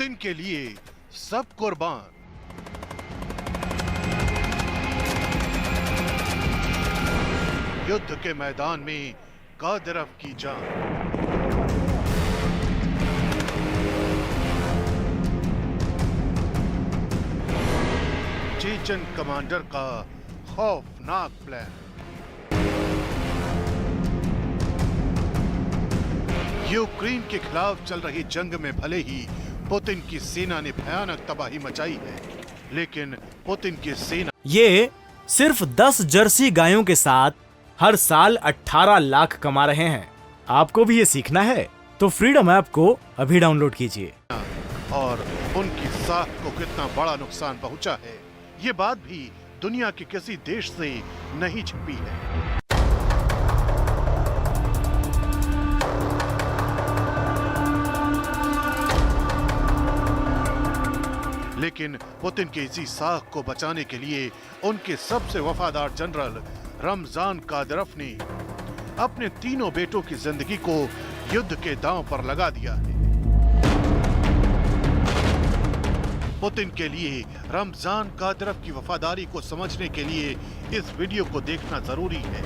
Putin के लिए सब कुर्बान। युद्ध के मैदान में कादिरोव की जान। चेचन कमांडर का खौफनाक प्लान। यूक्रेन के खिलाफ चल रही जंग में भले ही पुतिन की सेना ने भयानक तबाही मचाई है, लेकिन पुतिन की सेना ये सिर्फ 10 जर्सी गायों के साथ हर साल 18 लाख कमा रहे हैं। आपको भी ये सीखना है तो फ्रीडम ऐप को अभी डाउनलोड कीजिए। और उनकी साख को कितना बड़ा नुकसान पहुंचा है, ये बात भी दुनिया के किसी देश से नहीं छिपी है। लेकिन पुतिन के इसी साख को बचाने के लिए उनके सबसे वफादार जनरल रमजान कादिरोव ने अपने तीनों बेटों की जिंदगी को युद्ध के दांव पर लगा दिया है। पुतिन के लिए रमजान कादिरोव की वफादारी को समझने के लिए इस वीडियो को देखना जरूरी है।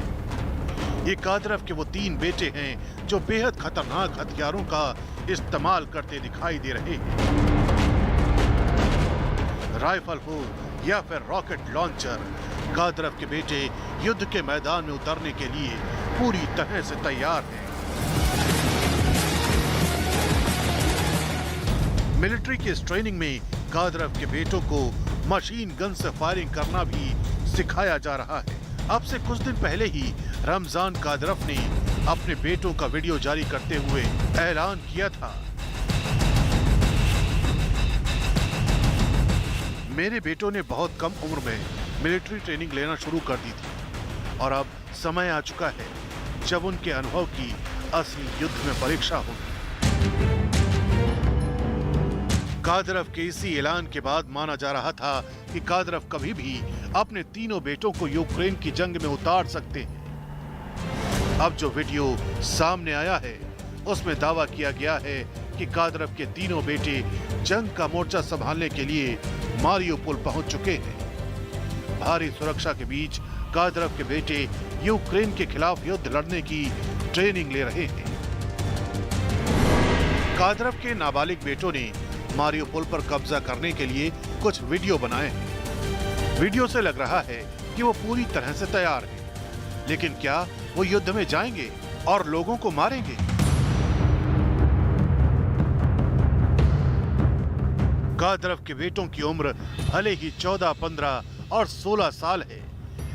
ये कादिरोव के वो 3 बेटे हैं जो बेहद खतरनाक हथियारों का इस्तेमाल करते दिखाई दे रहे हैं। राइफल हो या फिर रॉकेट लॉन्चर, कादिरोव के बेटे युद्ध के मैदान में उतरने के लिए पूरी तरह से तैयार हैं। मिलिट्री की इस ट्रेनिंग में कादिरोव के बेटों को मशीन गन से फायरिंग करना भी सिखाया जा रहा है। अब से कुछ दिन पहले ही रमजान कादिरोव ने अपने बेटों का वीडियो जारी करते हुए ऐलान किया था, मेरे बेटों ने बहुत कम उम्र में मिलिट्री ट्रेनिंग लेना शुरू कर दी थी और अब समय आ चुका है जब उनके अनुभव की असली युद्ध में परीक्षा होगी। कादिरोव के इसी ऐलान के बाद माना जा रहा था कि कादिरोव कभी भी अपने तीनों बेटों को यूक्रेन की जंग में उतार सकते हैं। अब जो वीडियो सामने आया है उसमें दावा किया गया है कि कादिरोव के तीनों बेटे जंग का मोर्चा संभालने के लिए मारियोपोल पहुंच चुके हैं। भारी सुरक्षा के बीच कादिरोव के बेटे यूक्रेन के खिलाफ युद्ध लड़ने की ट्रेनिंग ले रहे हैं। कादिरोव के नाबालिग बेटों ने मारियोपोल पर कब्जा करने के लिए कुछ वीडियो बनाए हैं। वीडियो से लग रहा है कि वो पूरी तरह से तैयार हैं। लेकिन क्या वो युद्ध में जाएंगे और लोगों को मारेंगे? कादिरोव के बेटों की उम्र भले ही 14, 15 और 16 साल है,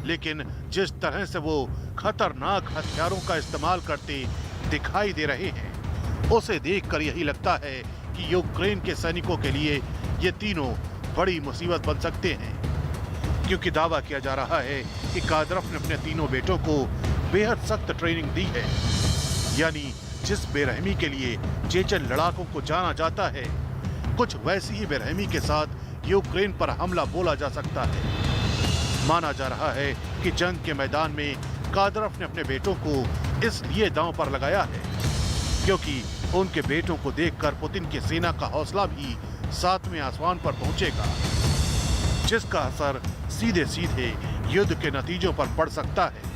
लेकिन जिस तरह से वो खतरनाक हथियारों का इस्तेमाल करते दिखाई दे रहे हैं, उसे देखकर यही लगता है कि यूक्रेन के सैनिकों के लिए ये तीनों बड़ी मुसीबत बन सकते हैं। क्योंकि दावा किया जा रहा है कि कादिरोव ने अपने तीनों बेटों को बेहद सख्त ट्रेनिंग दी है। यानी जिस बेरहमी के लिए चेचन लड़ाकों को जाना जाता है, कुछ वैसी ही बेरहमी के साथ यूक्रेन पर हमला बोला जा सकता है। माना जा रहा है कि जंग के मैदान में कादिरोव ने अपने बेटों को इसलिए दांव पर लगाया है क्योंकि उनके बेटों को देखकर पुतिन की सेना का हौसला भी 7वें आसमान पर पहुंचेगा, जिसका असर सीधे सीधे युद्ध के नतीजों पर पड़ सकता है।